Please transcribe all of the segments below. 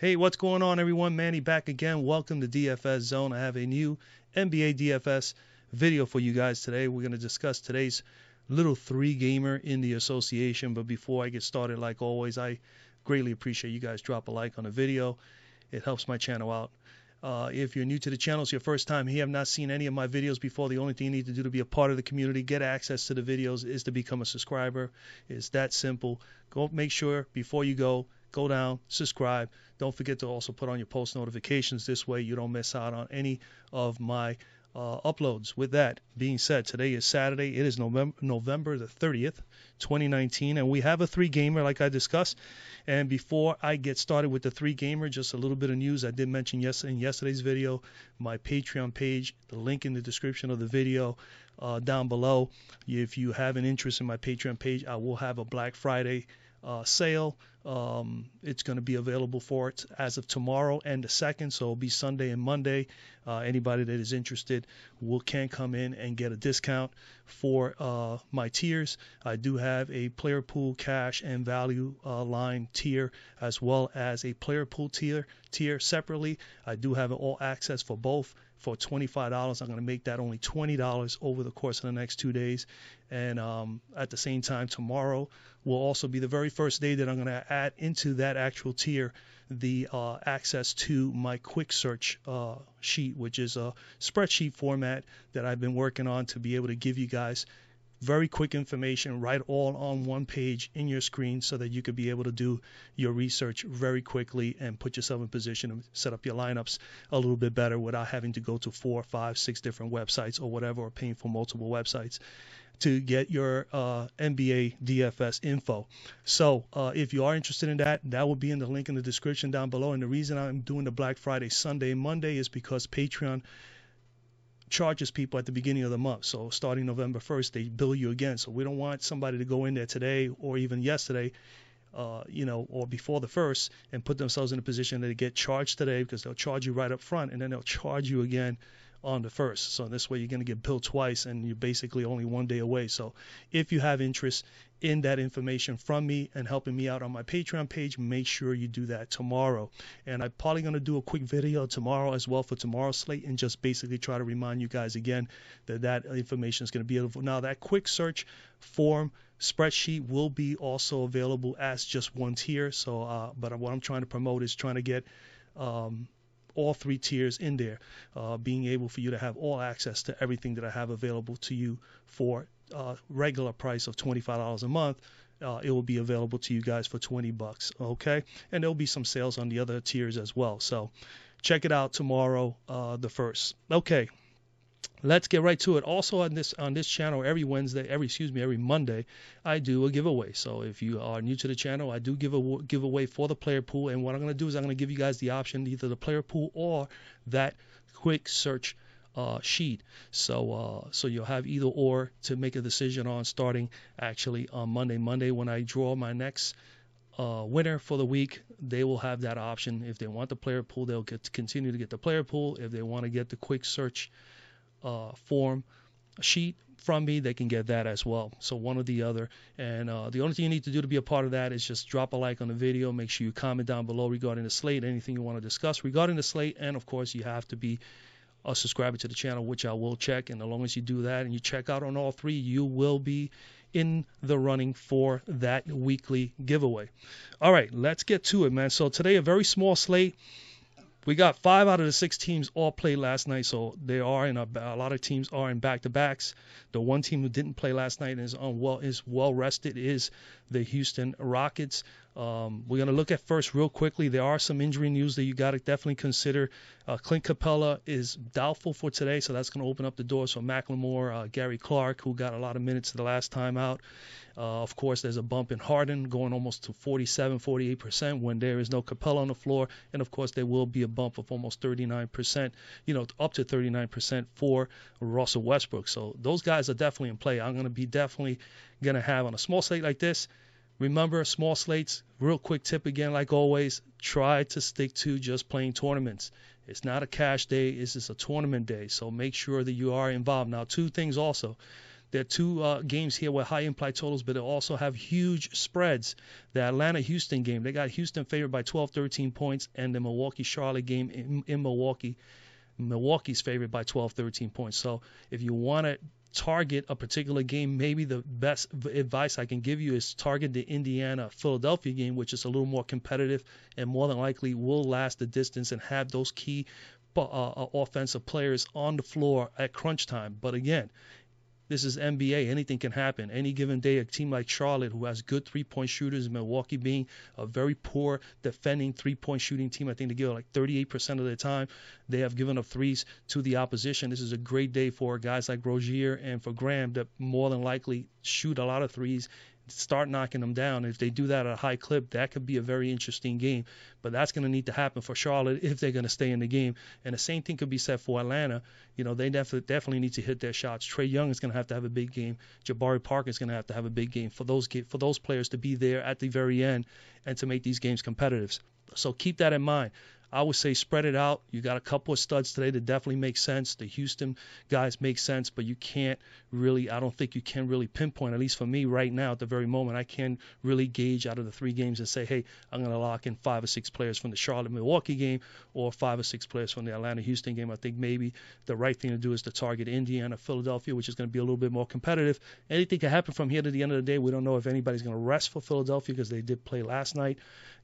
Hey, what's going on, everyone? Manny back again. Welcome to DFS Zone. I have a new NBA DFS video for you guys today. We're going to discuss today's little three-gamer in the association. But before I get started, like always, I greatly appreciate you guys drop a like on the video. It helps my channel out. If you're new to the channel, it's your first time here, have not seen any of my videos before, the only thing you need to do to be a part of the community, get access to the videos, is to become a subscriber. It's that simple. Go make sure before you go down, subscribe. Don't forget to also put on your post notifications. This way you don't miss out on any of my uploads. With that being said, today is Saturday. It is November the 30th, 2019, and we have a three-gamer like I discussed. And before I get started with the three-gamer, just a little bit of news. I did mention in yesterday's video, my Patreon page, the link in the description of the video down below. If you have an interest in my Patreon page, I will have a Black Friday sale. It's going to be available for it as of tomorrow and the 2nd, so it'll be Sunday and Monday. Anybody that is interested can come in and get a discount for my tiers. I do have a player pool cash and value line tier, as well as a player pool tier separately. I do have all access for both. For $25, I'm going to make that only $20 over the course of the next 2 days. And at the same time, tomorrow will also be the very first day that I'm going to add into that actual tier the access to my quick search sheet, which is a spreadsheet format that I've been working on to be able to give you guys very quick information right all on one page in your screen, so that you could be able to do your research very quickly and put yourself in position to set up your lineups a little bit better without having to go to 4, 5, 6 different websites or whatever, or paying for multiple websites to get your NBA DFS info. So if you are interested in that, that will be in the link in the description down below. And the reason I'm doing the Black Friday, Sunday, Monday is because Patreon charges people at the beginning of the month. So starting November 1st, they bill you again. So we don't want somebody to go in there today or even yesterday, or before the 1st, and put themselves in a position that they get charged today, because they'll charge you right up front and then they'll charge you again on the 1st. So this way you're going to get billed twice, and you're basically only 1 day away. So if you have interest in that information from me and helping me out on my Patreon page, make sure you do that tomorrow. And I'm probably going to do a quick video tomorrow as well for tomorrow's slate, and just basically try to remind you guys again that information is going to be available. Now, that quick search form spreadsheet will be also available as just one tier. So but what I'm trying to promote is trying to get all 3 tiers in there, being able for you to have all access to everything that I have available to you for regular price of $25 a month. It will be available to you guys for $20. Okay, and there'll be some sales on the other tiers as well. So check it out tomorrow, the 1st. Okay, let's get right to it. Also on this channel, every Monday, I do a giveaway. So if you are new to the channel, I do give a giveaway for the player pool. And what I'm going to do is I'm going to give you guys the option, either the player pool or that quick search sheet. So you'll have either or to make a decision on, starting actually on Monday when I draw my next winner for the week. They will have that option. If they want the player pool, they'll continue to get the player pool. If they want to get the quick search form sheet from me, they can get that as well. So one or the other. And the only thing you need to do to be a part of that is just drop a like on the video. Make sure you comment down below regarding the slate, anything you want to discuss regarding the slate. And of course, you have to be a subscriber to the channel, which I will check. And as long as you do that and you check out on all 3, you will be in the running for that weekly giveaway. All right, let's get to it, man. So today, a very small slate. We got 5 out of the 6 teams all played last night, so they are in a lot of teams are in back-to-backs. The one team who didn't play last night and is well rested is the Houston Rockets. We're going to look at first real quickly. There are some injury news that you got to definitely consider. Clint Capella is doubtful for today, so that's going to open up the doors for Macklemore, Gary Clark, who got a lot of minutes the last time out. Of course, there's a bump in Harden going almost to 47-48% when there is no Capella on the floor. And, of course, there will be a bump of almost 39%, up to 39% for Russell Westbrook. So those guys are definitely in play. I'm definitely going to have on a small slate like this. Remember, small slates, real quick tip again, like always, try to stick to just playing tournaments. It's not a cash day. It's just a tournament day. So make sure that you are involved. Now, 2 things also. There are two games here with high implied totals, but they also have huge spreads. The Atlanta-Houston game, they got Houston favored by 12, 13 points, and the Milwaukee-Charlotte game in Milwaukee, Milwaukee's favored by 12, 13 points. So if you want to target a particular game, maybe the best advice I can give you is target the Indiana-Philadelphia game, which is a little more competitive and more than likely will last the distance and have those key offensive players on the floor at crunch time. But again, this is NBA. Anything can happen. Any given day, a team like Charlotte, who has good three-point shooters, Milwaukee being a very poor defending three-point shooting team, I think they give like 38% of their time. They have given up threes to the opposition. This is a great day for guys like Rozier and for Graham that more than likely shoot a lot of threes, start knocking them down. If they do that at a high clip, that could be a very interesting game. But that's going to need to happen for Charlotte if they're going to stay in the game. And the same thing could be said for Atlanta. You know, they definitely need to hit their shots. Trae Young is going to have a big game. Jabari Parker is going to have a big game for those players to be there at the very end and to make these games competitive. So keep that in mind. I would say spread it out. You got a couple of studs today that definitely make sense. The Houston guys make sense, but you can't really, I don't think you can really pinpoint, at least for me right now at the very moment, I can't really gauge out of the three games and say, hey, I'm going to lock in 5 or 6 players from the Charlotte-Milwaukee game or 5 or 6 players from the Atlanta-Houston game. I think maybe the right thing to do is to target Indiana-Philadelphia, which is going to be a little bit more competitive. Anything can happen from here to the end of the day. We don't know if anybody's going to rest for Philadelphia because they did play last night.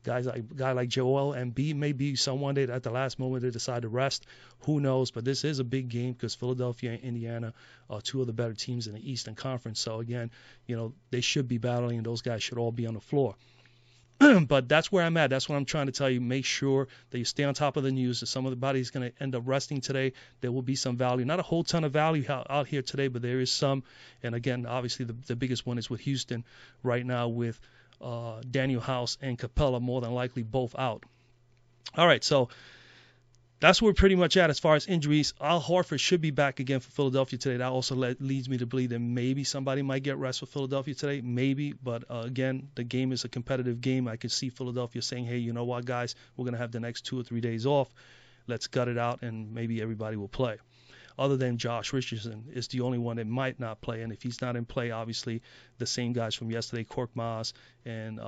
Guy like Joel Embiid may be someone that at the last moment they decide to rest. Who knows? But this is a big game because Philadelphia and Indiana are two of the better teams in the Eastern Conference. So again, you know, they should be battling and those guys should all be on the floor. But that's where I'm at. That's what I'm trying to tell you. Make sure that you stay on top of the news. If somebody's going to end up resting today, there will be some value. Not a whole ton of value out here today, but there is some. And again, obviously the biggest one is with Houston right now with Daniel House and Capella more than likely both out. All right, so that's where we're pretty much at as far as injuries. Al Horford should be back again for Philadelphia today. That also leads me to believe that maybe somebody might get rest for Philadelphia today. Maybe, but again, the game is a competitive game. I can see Philadelphia saying, hey, you know what, guys, we're going to have the next 2 or 3 days off. Let's gut it out, and maybe everybody will play. Other than Josh Richardson is the only one that might not play. And if he's not in play, obviously the same guys from yesterday, Korkmaz and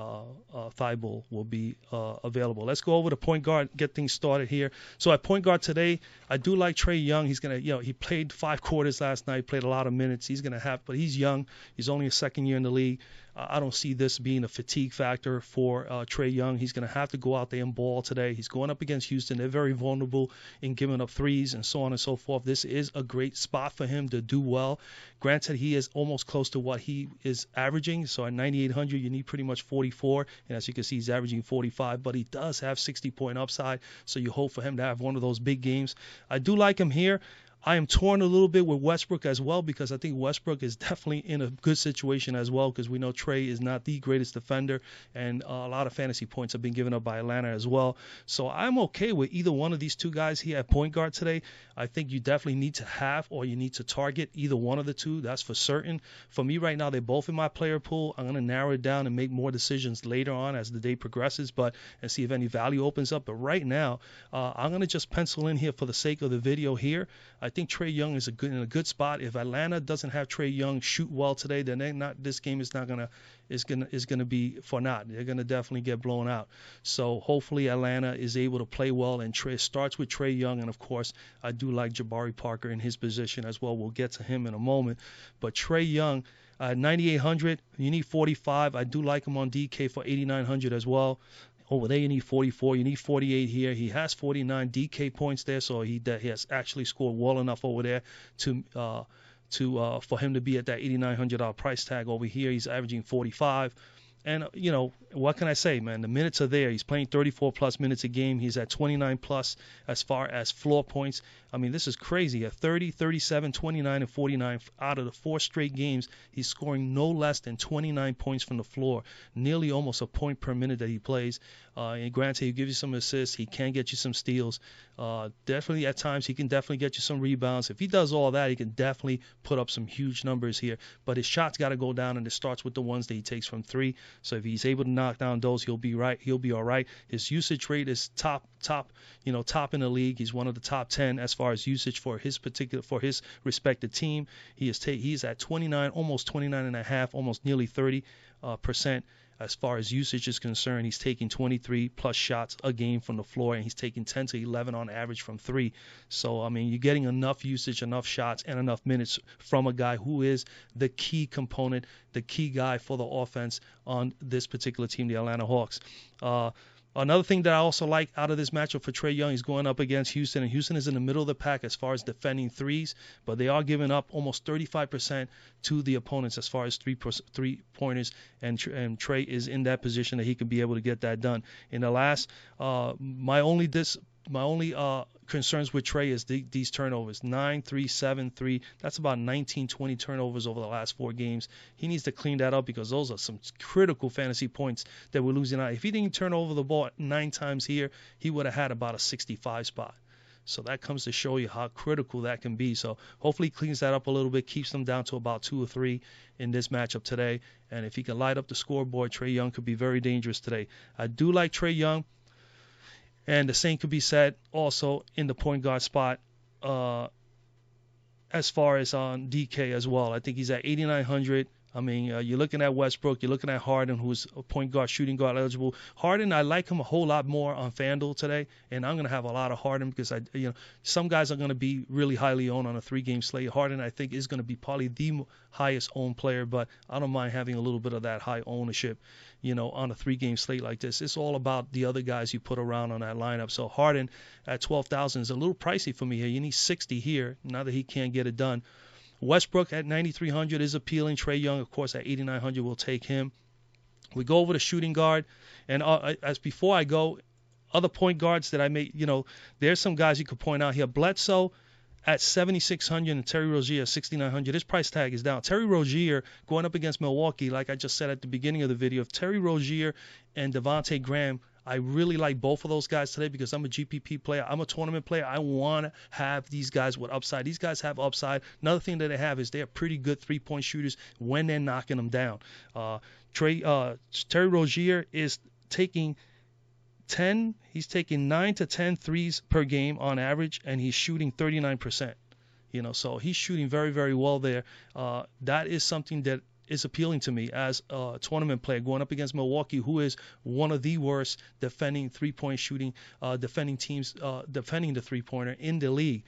Thibault will be available. Let's go over to point guard, get things started here. So at point guard today, I do like Trae Young. He's going to, he played 5 quarters last night, played a lot of minutes. He's going to have, but he's young. He's only a second year in the league. I don't see this being a fatigue factor for Trae Young. He's going to have to go out there and ball today. He's going up against Houston. They're very vulnerable in giving up threes and so on and so forth. This is a great spot for him to do well. Granted, he is almost close to what he is averaging. So at 9,800, you need pretty much 44. And as you can see, he's averaging 45. But he does have 60-point upside. So you hope for him to have one of those big games. I do like him here. I am torn a little bit with Westbrook as well because I think Westbrook is definitely in a good situation as well because we know Trae is not the greatest defender and a lot of fantasy points have been given up by Atlanta as well. So I'm okay with either one of these two guys here at point guard today. I think you definitely need to have or you need to target either one of the two. That's for certain. For me right now, they're both in my player pool. I'm going to narrow it down and make more decisions later on as the day progresses and see if any value opens up. But right now, I'm going to just pencil in here for the sake of the video here. I think Trae Young is in a good spot. If Atlanta doesn't have Trae Young shoot well today, then this game is gonna be for naught. They're gonna definitely get blown out. So hopefully Atlanta is able to play well, and Trae starts with Trae Young, and of course I do like Jabari Parker in his position as well. We'll get to him in a moment, but Trae Young. 9,800, you need 45. I do like him on DK for 8,900 as well. Over there, you need 44. You need 48 here. He has 49 DK points there, so he has actually scored well enough over there for him to be at that $8,900 price tag. Over here, he's averaging 45. And, what can I say, man? The minutes are there. He's playing 34-plus minutes a game. He's at 29-plus as far as floor points. I mean, this is crazy. At 30, 37, 29, and 49 out of the 4 straight games, he's scoring no less than 29 points from the floor, nearly almost a point per minute that he plays. And granted, he'll give you some assists. He can get you some steals. Definitely at times, he can definitely get you some rebounds. If he does all that, he can definitely put up some huge numbers here. But his shots got to go down, and it starts with the ones that he takes from 3. So if he's able to knock down those, he'll be right. He'll be all right. His usage rate is top in the league. He's one of the top 10 as far as usage for his respective team. He's at 29, almost 29 and a half, almost nearly 30%. As far as usage is concerned, he's taking 23 plus shots a game from the floor, and he's taking 10 to 11 on average from three. So, I mean, you're getting enough usage, enough shots, and enough minutes from a guy who is the key component, the key guy for the offense on this particular team, the Atlanta Hawks. Another thing that I also like out of this matchup for Trae Young is going up against Houston, and Houston is in the middle of the pack as far as defending threes, but they are giving up almost 35% to the opponents as far as three-pointers, and Trae is in that position that he can be able to get that done. In the last, my only concerns with Trae is these turnovers. 9, 3, 7, 3. That's about 19, 20 turnovers over the last 4 games. He needs to clean that up because those are some critical fantasy points that we're losing out. If he didn't turn over the ball 9 times here, he would have had about a 65 spot. So that comes to show you how critical that can be. So hopefully he cleans that up a little bit, keeps them down to about 2 or 3 in this matchup today. And if he can light up the scoreboard, Trae Young could be very dangerous today. I do like Trae Young. And the same could be said also in the point guard spot as far as on DK as well. I think he's at 8,900. I mean, you're looking at Westbrook, you're looking at Harden, who's a point guard, shooting guard eligible. Harden, I like him a whole lot more on FanDuel today, and I'm going to have a lot of Harden because some guys are going to be really highly owned on a 3-game slate. Harden, I think, is going to be probably the highest owned player, but I don't mind having a little bit of that high ownership, on a 3-game slate like this. It's all about the other guys you put around on that lineup. So Harden at 12,000 is a little pricey for me here. You need 60 here, now that he can't get it done. Westbrook at 9,300 is appealing. Trae Young, of course, at 8,900 will take him. We go over to shooting guard, and as before I go, other point guards that I may, there's some guys you could point out here. Bledsoe at 7,600 and Terry Rozier at 6,900. His price tag is down. Terry Rozier going up against Milwaukee, like I just said at the beginning of the video. If Terry Rozier and Devonte Graham, I really like both of those guys today because I'm a GPP player. I'm a tournament player. I want to have these guys with upside. These guys have upside. Another thing that they have is they're pretty good three-point shooters when they're knocking them down. Terry Rozier is taking 9 to 10 threes per game on average, and he's shooting 39%. So he's shooting very, very well there. That is something that is appealing to me as a tournament player going up against Milwaukee, who is one of the worst defending three-point shooting, defending the three-pointer in the league.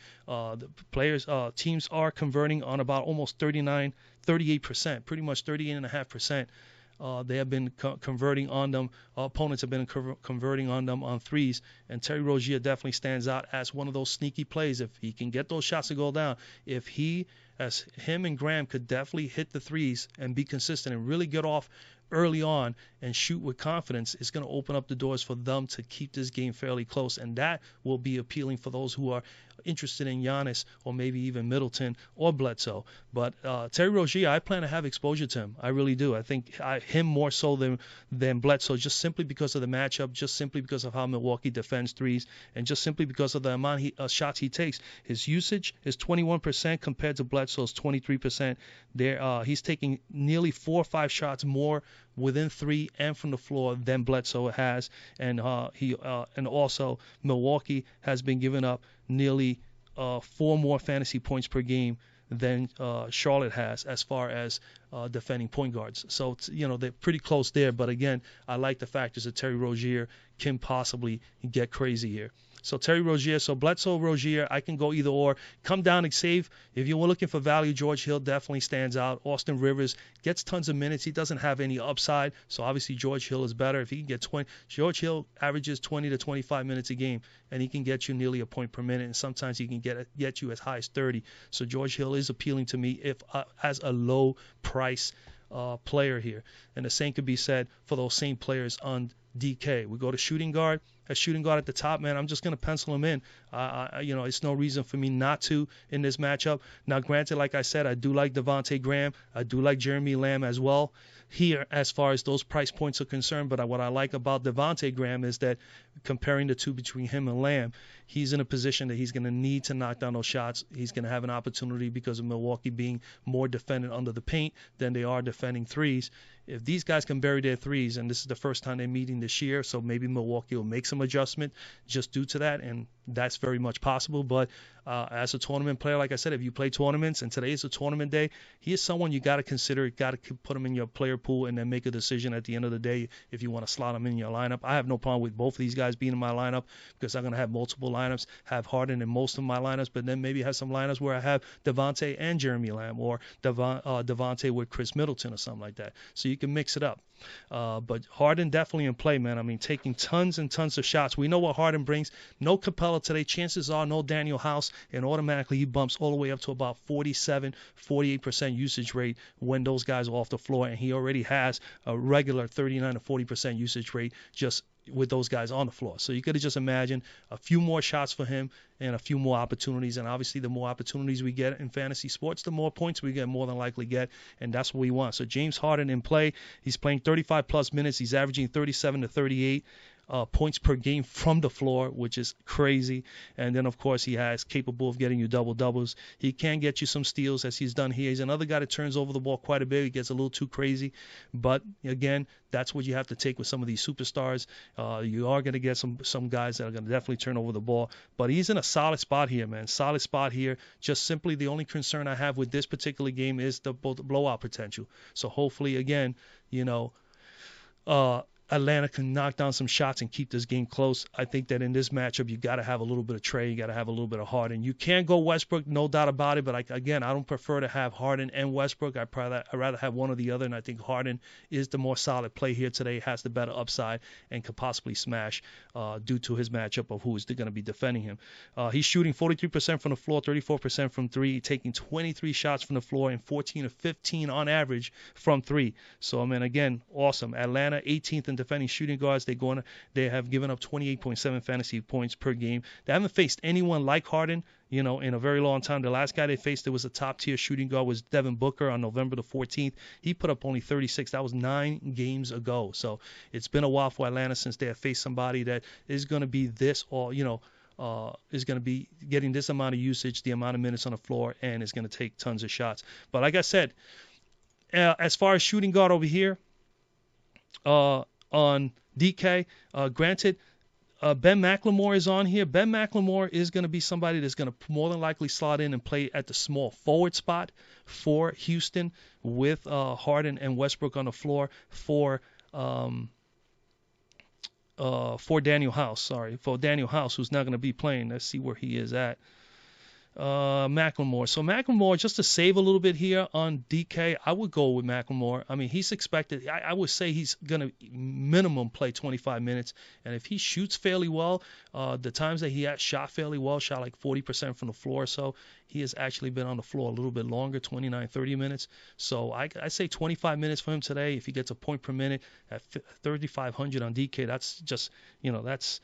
Teams are converting on about almost 38%, pretty much 38.5%. They have been converting on them. Opponents have been converting on them on threes. And Terry Rozier definitely stands out as one of those sneaky plays. If he can get those shots to go down, as him and Graham could definitely hit the threes and be consistent and really get off early on and shoot with confidence, it's going to open up the doors for them to keep this game fairly close. And that will be appealing for those who are interested in Giannis or maybe even Middleton or Bledsoe. But Terry Rozier, I plan to have exposure to him. I really do. I think him more so than Bledsoe, just simply because of the matchup, just simply because of how Milwaukee defends threes, and just simply because of the amount of shots he takes. His usage is 21% compared to Bledsoe's 23%. He's taking nearly 4 or 5 shots more within 3 and from the floor than Bledsoe has, and also Milwaukee has been giving up nearly 4 more fantasy points per game than Charlotte has as far as defending point guards. So they're pretty close there. But again, I like the factors that Terry Rozier can possibly get crazy here. So Terry Rozier, Bledsoe, Rozier, I can go either or. Come down and save. If you were looking for value, George Hill definitely stands out. Austin Rivers gets tons of minutes. He doesn't have any upside, so obviously George Hill is better. If he can get 20, George Hill averages 20 to 25 minutes a game, and he can get you nearly a point per minute, and sometimes he can get you as high as 30. So George Hill is appealing to me as a low price player here. And the same could be said for those same players on DK. We go to shooting guard. at shooting guard at the top, man, I'm just going to pencil him in. It's no reason for me not to in this matchup. Now, granted, like I said, I do like Devonte Graham. I do like Jeremy Lamb as well here as far as those price points are concerned. But what I like about Devonte Graham is that comparing the two between him and Lamb, he's in a position that he's going to need to knock down those shots. He's going to have an opportunity because of Milwaukee being more defended under the paint than they are defending threes. If these guys can bury their threes, and this is the first time they're meeting this year, so maybe Milwaukee will make some adjustment just due to that, and that's very much possible. But as a tournament player, like I said, if you play tournaments, and today is a tournament day, he is someone you got to consider, got to put him in your player pool, and then make a decision at the end of the day if you want to slot him in your lineup. I have no problem with both of these guys being in my lineup because I'm going to have multiple lineups, have Harden in most of my lineups, but then maybe have some lineups where I have Devonte and Jeremy Lamb, or Devonte with Chris Middleton or something like that. So you can mix it up. But Harden definitely in play, man. I mean, taking tons and tons of shots. We know what Harden brings. No Capella today. Chances are no Daniel House, and automatically he bumps all the way up to about 47, 48% usage rate when those guys are off the floor, and he already has a regular 39 to 40% usage rate just with those guys on the floor. So you could have just imagined a few more shots for him and a few more opportunities. And obviously the more opportunities we get in fantasy sports, the more points we get, more than likely get. And that's what we want. So James Harden in play. He's playing 35 plus minutes. He's averaging 37 to 38 points per game from the floor, which is crazy. And then, of course, he has capable of getting you double-doubles. He can get you some steals, as he's done here. He's another guy that turns over the ball quite a bit. He gets a little too crazy. But, again, that's what you have to take with some of these superstars. You are going to get some guys that are going to definitely turn over the ball. But he's in a solid spot here, man. Solid spot here. Just simply the only concern I have with this particular game is the blowout potential. So hopefully, again, Atlanta can knock down some shots and keep this game close. I think that in this matchup, you got to have a little bit of Trey. You got to have a little bit of Harden. You can go Westbrook, no doubt about it. But I don't prefer to have Harden and Westbrook. I'd rather have one or the other. And I think Harden is the more solid play here today, has the better upside, and could possibly smash due to his matchup of who is going to be defending him. He's shooting 43% from the floor, 34% from three, taking 23 shots from the floor and 14 of 15 on average from three. So, I mean, again, awesome. Atlanta, 18th in defending shooting guards. They have given up 28.7 fantasy points per game. They haven't faced anyone like Harden, in a very long time. The last guy they faced that was a top-tier shooting guard was Devin Booker on November the 14th. He put up only 36. That was 9 games ago. So it's been a while for Atlanta since they have faced somebody that is going to be this, or is going to be getting this amount of usage, the amount of minutes on the floor, and is going to take tons of shots. But like I said, as far as shooting guard over here, on DK, granted, Ben McLemore is on here. Ben McLemore is going to be somebody that's going to more than likely slot in and play at the small forward spot for Houston with Harden and Westbrook on the floor for Daniel House. For Daniel House, who's not going to be playing. Let's see where he is at. McLemore. So McLemore, just to save a little bit here on DK, I would go with McLemore. I mean, he's expected, I would say he's going to minimum play 25 minutes. And if he shoots fairly well, the times that he has shot fairly well, shot like 40% from the floor or so, he has actually been on the floor a little bit longer, 29, 30 minutes. So I say 25 minutes for him today. If he gets a point per minute at 3,500 on DK, that's just, that's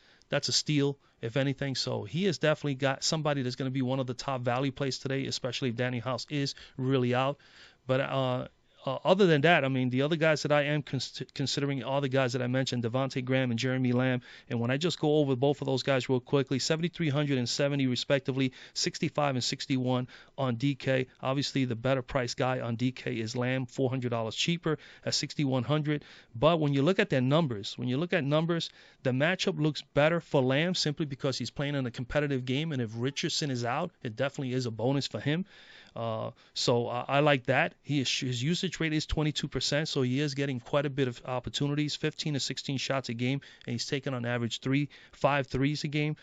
a steal, if anything. So he has definitely got somebody that's going to be one of the top value plays today, especially if Danny House is really out. But other than that, I mean, the other guys that I am considering are the guys that I mentioned, Devonte Graham and Jeremy Lamb. And when I just go over both of those guys real quickly, 7,370 respectively, 65 and 61 on DK. Obviously, the better price guy on DK is Lamb, $400 cheaper at 6,100. But when you look at their numbers, the matchup looks better for Lamb simply because he's playing in a competitive game. And if Richardson is out, it definitely is a bonus for him. So I like that. His usage rate is 22%, so he is getting quite a bit of opportunities, 15 to 16 shots a game, and he's taking on average 5 threes a game.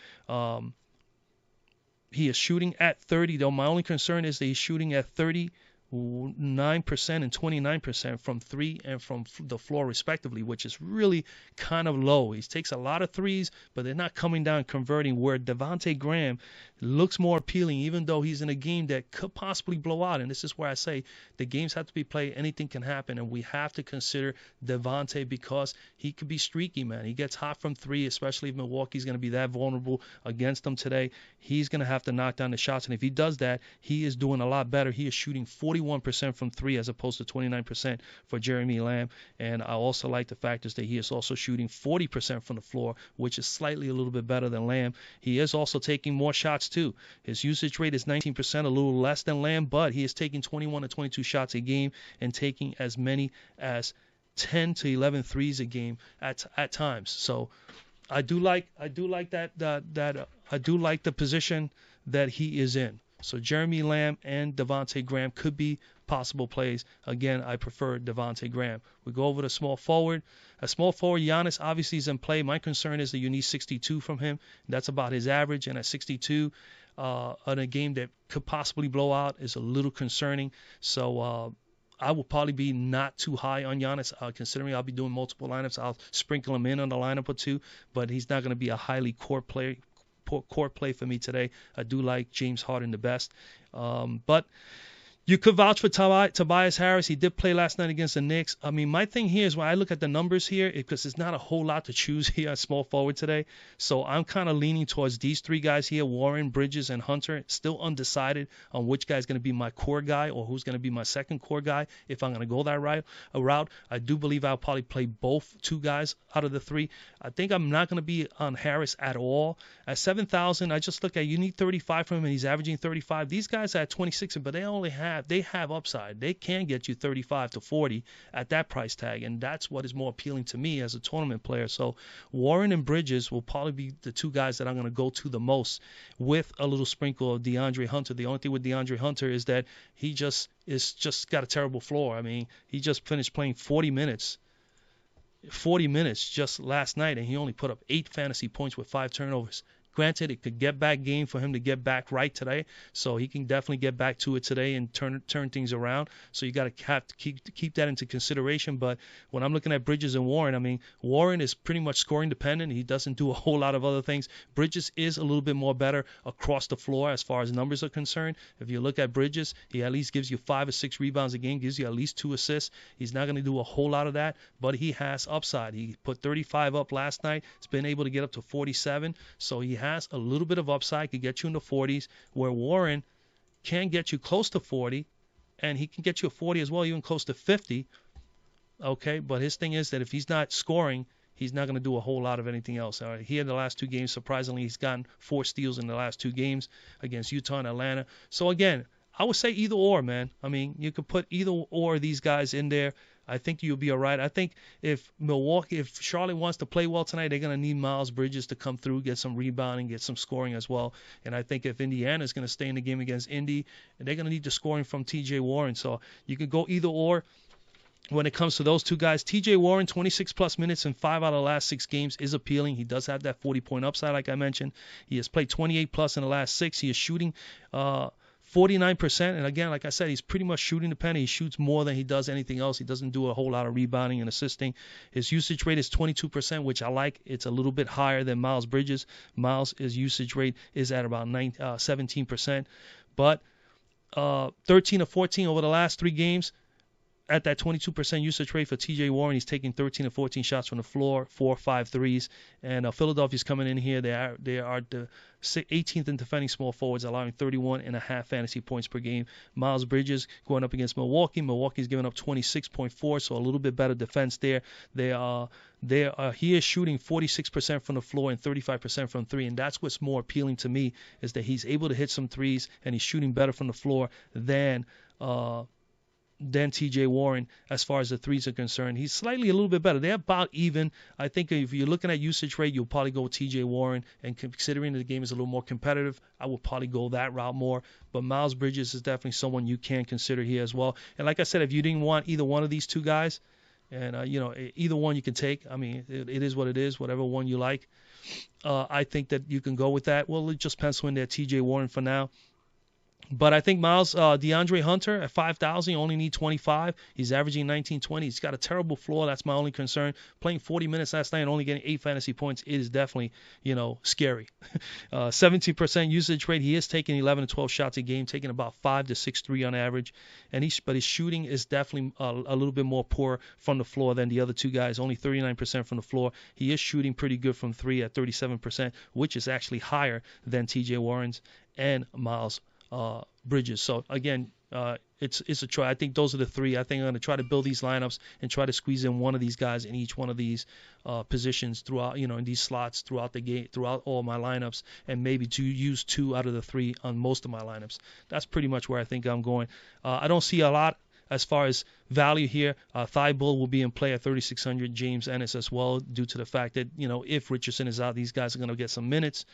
He is shooting at 30, though. My only concern is that he's shooting at 30 9% and 29% from 3 and from the floor respectively, which is really kind of low. He takes a lot of threes, but they're not coming down converting, where Devonte Graham looks more appealing, even though he's in a game that could possibly blow out. And this is where I say the games have to be played. Anything can happen, and we have to consider Devonte because he could be streaky, man. He gets hot from 3, especially if Milwaukee's going to be that vulnerable against them today. He's going to have to knock down the shots, and if he does that, he is doing a lot better. He is shooting 41% from 3 as opposed to 29% for Jeremy Lamb. And I also like the fact is that he is also shooting 40% from the floor, which is slightly a little bit better than Lamb. He is also taking more shots too. His usage rate is 19%, a little less than Lamb, but he is taking 21 to 22 shots a game and taking as many as 10 to 11 threes a game at times. So I do like that I do like the position that he is in. So Jeremy Lamb and Devonte Graham could be possible plays. Again, I prefer Devonte Graham. We go over to small forward. A small forward, Giannis obviously is in play. My concern is that you need 62 from him. That's about his average, and at 62 in a game that could possibly blow out is a little concerning. So I will probably be not too high on Giannis, considering I'll be doing multiple lineups. I'll sprinkle him in on the lineup or two, but he's not going to be a highly core play for me today. I do like James Harden the best. But you could vouch for Tobias Harris. He did play last night against the Knicks. I mean, my thing here is when I look at the numbers here, because there's not a whole lot to choose here at small forward today. So I'm kind of leaning towards these 3 guys here, Warren, Bridges, and Hunter. Still undecided on which guy is going to be my core guy or who's going to be my second core guy if I'm going to go that route. I do believe I'll probably play both 2 guys out of the 3. I think I'm not going to be on Harris at all. At 7,000, I just look at you need 35 from him, and he's averaging 35. These guys are at 26, but they have upside. They can get you 35 to 40 at that price tag, and that's what is more appealing to me as a tournament player. So Warren and Bridges will probably be the 2 guys that I'm going to go to the most, with a little sprinkle of DeAndre Hunter. The only thing with DeAndre Hunter is that he just got a terrible floor. I mean, he just finished playing 40 minutes just last night, and he only put up 8 fantasy points with 5 turnovers. Granted, it could get back game for him to get back right today, so he can definitely get back to it today and turn things around. So you got to have to keep that into consideration. But when I'm looking at Bridges and Warren, I mean, Warren is pretty much scoring dependent. He doesn't do a whole lot of other things. Bridges is a little bit more better across the floor as far as numbers are concerned. If you look at Bridges, he at least gives you 5 or 6 rebounds a game, gives you at least 2 assists. He's not going to do a whole lot of that, but he has upside. He put 35 up last night. He's been able to get up to 47, so he has a little bit of upside, could get you in the 40s, where Warren can get you close to 40, and he can get you a 40 as well, even close to 50. Okay, but his thing is that if he's not scoring, he's not going to do a whole lot of anything else. All right, he had the last 2 games, surprisingly, he's gotten 4 steals in the last 2 games against Utah and Atlanta. So again, I would say either or, man. I mean, you could put either or of these guys in there. I think you'll be all right. I think if Charlotte wants to play well tonight, they're going to need Miles Bridges to come through, get some rebounding, get some scoring as well. And I think if Indiana is going to stay in the game against Indy, they're going to need the scoring from T.J. Warren. So you could go either or. When it comes to those 2 guys, T.J. Warren, 26-plus minutes in 5 out of the last 6 games is appealing. He does have that 40-point upside, like I mentioned. He has played 28-plus in the last 6. He is shooting 49%, and again, like I said, he's pretty much shooting the penny. He shoots more than he does anything else. He doesn't do a whole lot of rebounding and assisting. His usage rate is 22%, which I like. It's a little bit higher than Miles Bridges. His usage rate is at about 17%, but 13 of 14 over the last 3 games. At that 22% usage rate for T.J. Warren, he's taking 13 or 14 shots from the floor, 4 or 5 threes. And Philadelphia's coming in here. They are the 18th in defending small forwards, allowing 31.5 fantasy points per game. Miles Bridges going up against Milwaukee. Milwaukee's giving up 26.4, so a little bit better defense there. He is shooting 46% from the floor and 35% from 3, and that's what's more appealing to me, is that he's able to hit some threes and he's shooting better from the floor than T.J. Warren as far as the threes are concerned. He's slightly a little bit better. They're about even. I think if you're looking at usage rate, you'll probably go with T.J. Warren, and considering the game is a little more competitive, I would probably go that route more. But Miles Bridges is definitely someone you can consider here as well. And like I said, if you didn't want either one of these 2 guys, and either one you can take. I mean, it is what it is, whatever one you like. I think that you can go with that. Well, let's just pencil in there T.J. Warren for now. But I think Miles DeAndre Hunter at 5,000, you only need 25. He's averaging 19-20. He's got a terrible floor. That's my only concern. Playing 40 minutes last night and only getting 8 fantasy points is definitely, scary. 17% usage rate. He is taking 11 to 12 shots a game, taking about 5 to 6 3 on average. But his shooting is definitely a little bit more poor from the floor than the other two guys. Only 39% from the floor. He is shooting pretty good from 3 at 37%, which is actually higher than TJ Warren's and Miles Bridges. So again, it's a try. I think those are the three. I think I'm going to try to build these lineups and try to squeeze in one of these guys in each one of these positions throughout, in these slots throughout the game, throughout all my lineups, and maybe to use 2 out of the 3 on most of my lineups. That's pretty much where I think I'm going. I don't see a lot as far as value here. Thibault will be in play at 3,600. James Ennis as well, due to the fact that, if Richardson is out, these guys are going to get some minutes.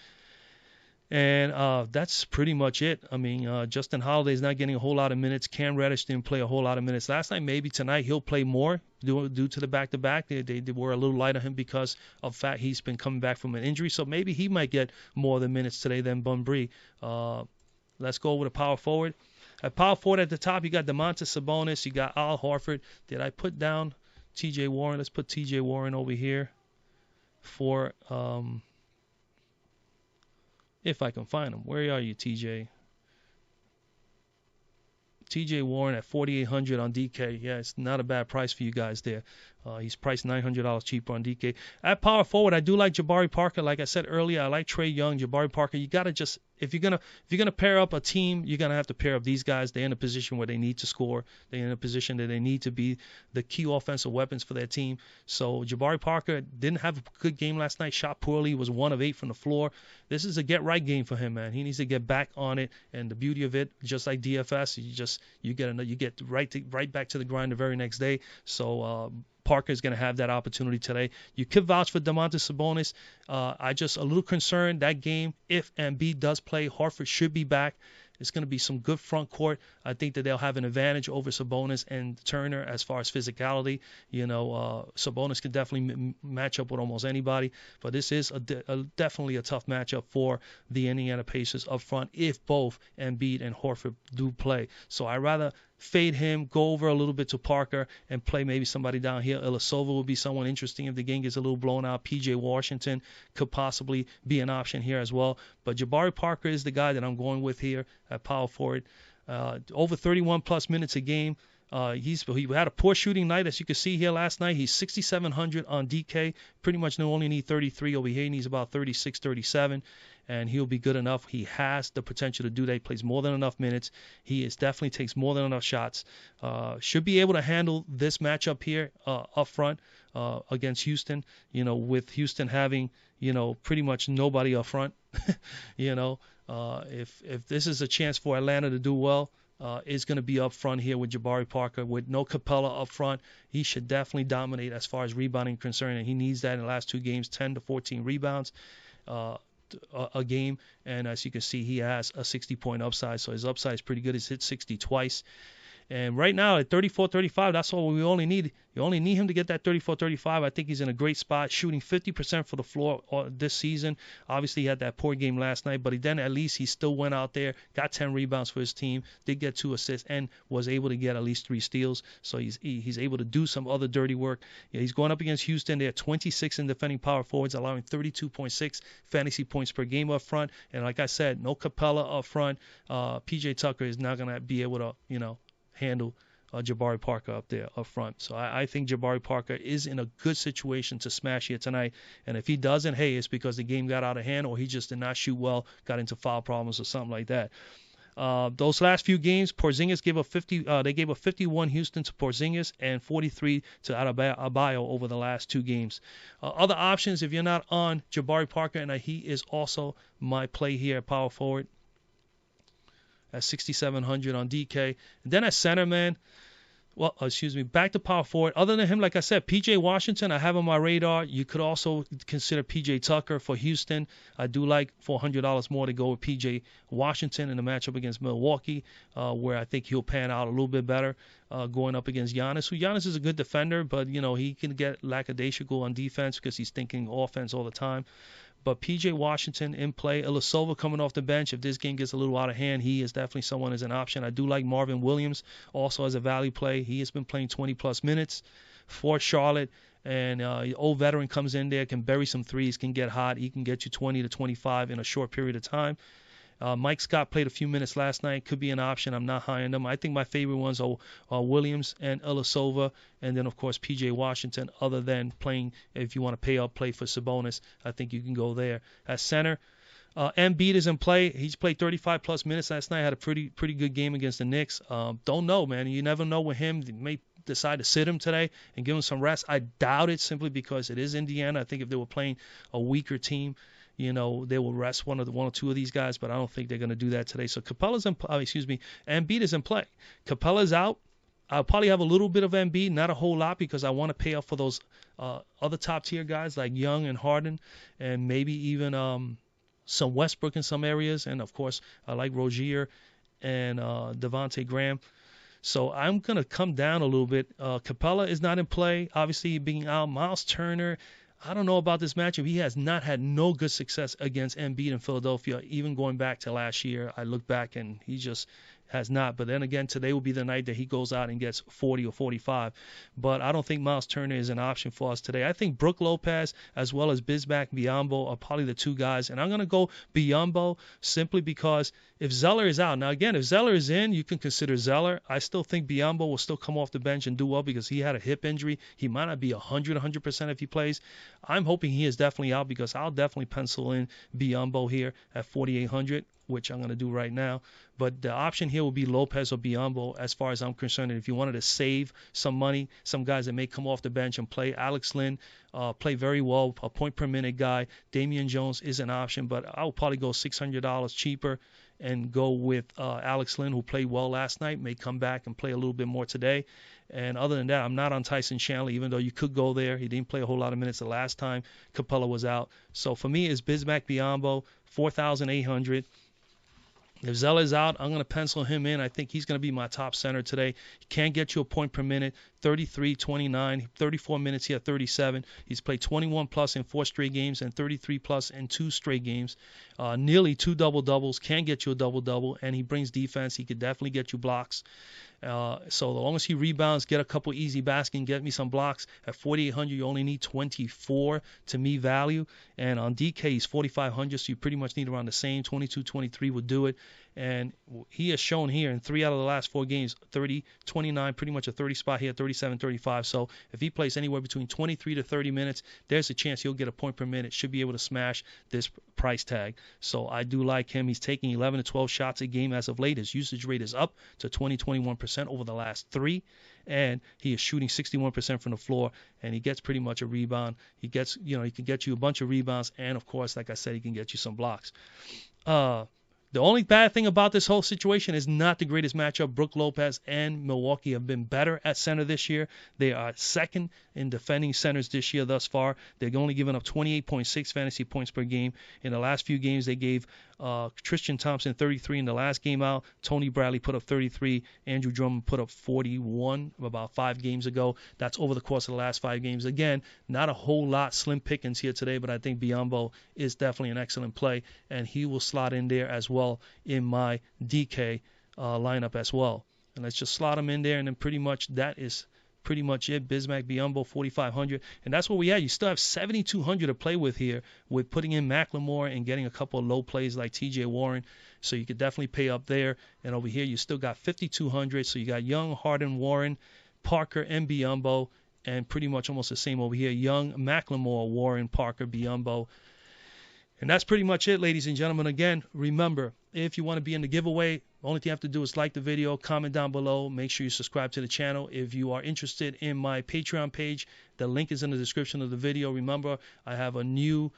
And that's pretty much it. I mean, Justin Holiday's not getting a whole lot of minutes. Cam Reddish didn't play a whole lot of minutes last night. Maybe tonight he'll play more due to the back-to-back. They were a little light on him because of the fact he's been coming back from an injury. So maybe he might get more of the minutes today than Bunbury. Let's go with a power forward. At power forward at the top, you got Domantas Sabonis. You got Al Horford. Did I put down T.J. Warren? Let's put T.J. Warren over here for... if I can find him. Where are you, TJ? TJ Warren at 4,800 on DK. Yeah, it's not a bad price for you guys there. He's priced $900 cheaper on DK. At power forward, I do like Jabari Parker. Like I said earlier, I like Trae Young, Jabari Parker. You gotta just, if you're gonna pair up a team, you're gonna have to pair up these guys. They're in a position where they need to score. They're in a position that they need to be the key offensive weapons for their team. So Jabari Parker didn't have a good game last night. Shot poorly. Was 1 of 8 from the floor. This is a get right game for him, man. He needs to get back on it. And the beauty of it, just like DFS, you get right back to the grind the very next day. So Parker is going to have that opportunity today. You could vouch for Domantas Sabonis. I just a little concerned that game. If Embiid does play, Horford should be back. It's going to be some good front court. I think that they'll have an advantage over Sabonis and Turner as far as physicality. Sabonis can definitely match up with almost anybody, but this is definitely a tough matchup for the Indiana Pacers up front if both Embiid and Horford do play. So I rather fade him, go over a little bit to Parker, and play maybe somebody down here. Ilyasova would be someone interesting if the game gets a little blown out. P.J. Washington could possibly be an option here as well. But Jabari Parker is the guy that I'm going with here at power forward. Over 31-plus minutes a game. He had a poor shooting night, as you can see here last night. He's 6,700 on DK. Pretty much only need 33 over here. He needs about 36, 37. And he'll be good enough. He has the potential to do that. He plays more than enough minutes. He definitely takes more than enough shots. Should be able to handle this matchup here up front against Houston. With Houston having pretty much nobody up front. If this is a chance for Atlanta to do well, is going to be up front here with Jabari Parker. With no Capella up front, he should definitely dominate as far as rebounding concerned, and he needs that in the last 2 games, 10 to 14 rebounds a game. And as you can see, he has a 60-point upside, so his upside is pretty good. He's hit 60 twice. And right now at 34-35, that's all we only need. You only need him to get that 34-35. I think he's in a great spot, shooting 50% for the floor this season. Obviously, he had that poor game last night, but then at least he still went out there, got 10 rebounds for his team, did get 2 assists, and was able to get at least 3 steals. So he's able to do some other dirty work. Yeah, he's going up against Houston. They're 26 in defending power forwards, allowing 32.6 fantasy points per game up front. And like I said, no Capella up front. P.J. Tucker is not going to be able to, handle Jabari Parker up there up front. So I think Jabari Parker is in a good situation to smash here tonight. And if he doesn't, hey, it's because the game got out of hand or he just did not shoot well, got into foul problems or something like that. Those last few games, Porzingis gave a 50. They gave a 51 Houston to Porzingis and 43 to Adebayo over the last 2 games. Other options, if you're not on Jabari Parker, and he is also my play here at power forward at 6,700 on DK. And then at center, man, back to power forward. Other than him, like I said, P.J. Washington, I have on my radar. You could also consider P.J. Tucker for Houston. I do like $400 more to go with P.J. Washington in the matchup against Milwaukee, where I think he'll pan out a little bit better going up against Giannis. Giannis is a good defender, but, he can get lackadaisical on defense because he's thinking offense all the time. But P.J. Washington in play. Ilyasova coming off the bench. If this game gets a little out of hand, he is definitely someone as an option. I do like Marvin Williams also as a value play. He has been playing 20-plus minutes for Charlotte. And old veteran comes in there, can bury some threes, can get hot. He can get you 20 to 25 in a short period of time. Mike Scott played a few minutes last night. Could be an option. I'm not high on them. I think my favorite ones are Williams and Ilyasova, and then, of course, P.J. Washington, other than playing, if you want to pay up, play for Sabonis. I think you can go there. At center, Embiid is in play. He's played 35-plus minutes last night. Had a pretty good game against the Knicks. Don't know, man. You never know with him. They may decide to sit him today and give him some rest. I doubt it, simply because it is Indiana. I think if they were playing a weaker team, they will rest one or two of these guys, but I don't think they're going to do that today. So Embiid is in play. Capella's out. I'll probably have a little bit of Embiid, not a whole lot, because I want to pay up for those other top-tier guys like Young and Harden, and maybe even some Westbrook in some areas. And, of course, I like Rozier and Devonte Graham. So I'm going to come down a little bit. Capella is not in play, obviously being out. Miles Turner, I don't know about this matchup. He has not had no good success against Embiid in Philadelphia, even going back to last year. I look back and he just has not. But then again, today will be the night that he goes out and gets 40 or 45. But I don't think Miles Turner is an option for us today. I think Brook Lopez as well as Bismack Biyombo are probably the two guys. And I'm going to go Biyombo simply because if Zeller is out. Now, again, if Zeller is in, you can consider Zeller. I still think Biyombo will still come off the bench and do well because he had a hip injury. He might not be 100% if he plays. I'm hoping he is definitely out because I'll definitely pencil in Biyombo here at 4,800, which I'm going to do right now. But the option here will be Lopez or Biyombo as far as I'm concerned. And if you wanted to save some money, some guys that may come off the bench and play, Alex Lynn play very well, a point per minute guy. Damian Jones is an option, but I'll probably go $600 cheaper and go with Alex Lynn, who played well last night, may come back and play a little bit more today. And other than that, I'm not on Tyson Chandler, even though you could go there. He didn't play a whole lot of minutes the last time Capella was out. So for me, it's Bismack Biyombo, 4,800. If Zeller's out, I'm going to pencil him in. I think he's going to be my top center today. He can get you a point per minute, 33, 29, 34 minutes. He had 37. He's played 21-plus in 4 straight games and 33-plus in 2 straight games. Nearly 2 double-doubles, can get you a double-double, and he brings defense. He could definitely get you blocks. So as long as he rebounds, get a couple easy baskets, and get me some blocks. At 4,800, you only need 24 to me value. And on DK, he's 4,500, so you pretty much need around the same. 22, 23 would do it. And he has shown here in 3 out of the last 4 games, 30, 29, pretty much a 30 spot here, 37, 35. So if he plays anywhere between 23 to 30 minutes, there's a chance he'll get a point per minute, should be able to smash this price tag. So I do like him. He's taking 11 to 12 shots a game as of late. His usage rate is up to 21% over the last 3. And he is shooting 61% from the floor, and he gets pretty much a rebound. He gets, he can get you a bunch of rebounds, and of course, like I said, he can get you some blocks. The only bad thing about this whole situation is not the greatest matchup. Brook Lopez and Milwaukee have been better at center this year. They are second in defending centers this year thus far. They're only giving up 28.6 fantasy points per game. In the last few games, they gave Tristan Thompson 33 in the last game out. Tony Bradley put up 33. Andrew Drummond put up 41 about 5 games ago. That's over the course of the last 5 games. Again, not a whole lot slim pickings here today, but I think Biyombo is definitely an excellent play, and he will slot in there as well in my DK lineup as well. And let's just slot him in there, and then pretty much that is pretty much it. Bismack Biyombo, 4,500. And that's what we had. You still have 7,200 to play with here with putting in McLemore and getting a couple of low plays like TJ Warren. So you could definitely pay up there. And over here, you still got 5,200. So you got Young, Harden, Warren, Parker, and Biyombo. And pretty much almost the same over here. Young, McLemore, Warren, Parker, Biyombo. And that's pretty much it, ladies and gentlemen. Again, remember, if you want to be in the giveaway, the only thing you have to do is like the video, comment down below, make sure you subscribe to the channel. If you are interested in my Patreon page, the link is in the description of the video. Remember, I have a new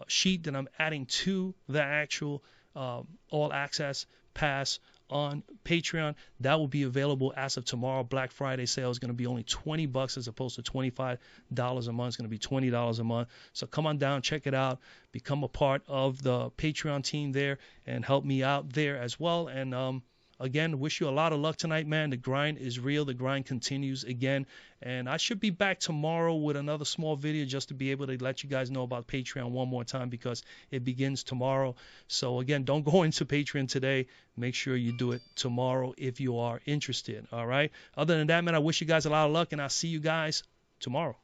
sheet that I'm adding to the actual All Access Pass on Patreon. That will be available as of tomorrow. Black Friday sale is going to be only $20 as opposed to $25 a month. It's going to be $20 a month. So come on down, check it out, become a part of the Patreon team there, and help me out there as well. And again, wish you a lot of luck tonight, man. The grind is real. The grind continues again. And I should be back tomorrow with another small video just to be able to let you guys know about Patreon one more time because it begins tomorrow. So, again, don't go into Patreon today. Make sure you do it tomorrow if you are interested, all right? Other than that, man, I wish you guys a lot of luck, and I'll see you guys tomorrow.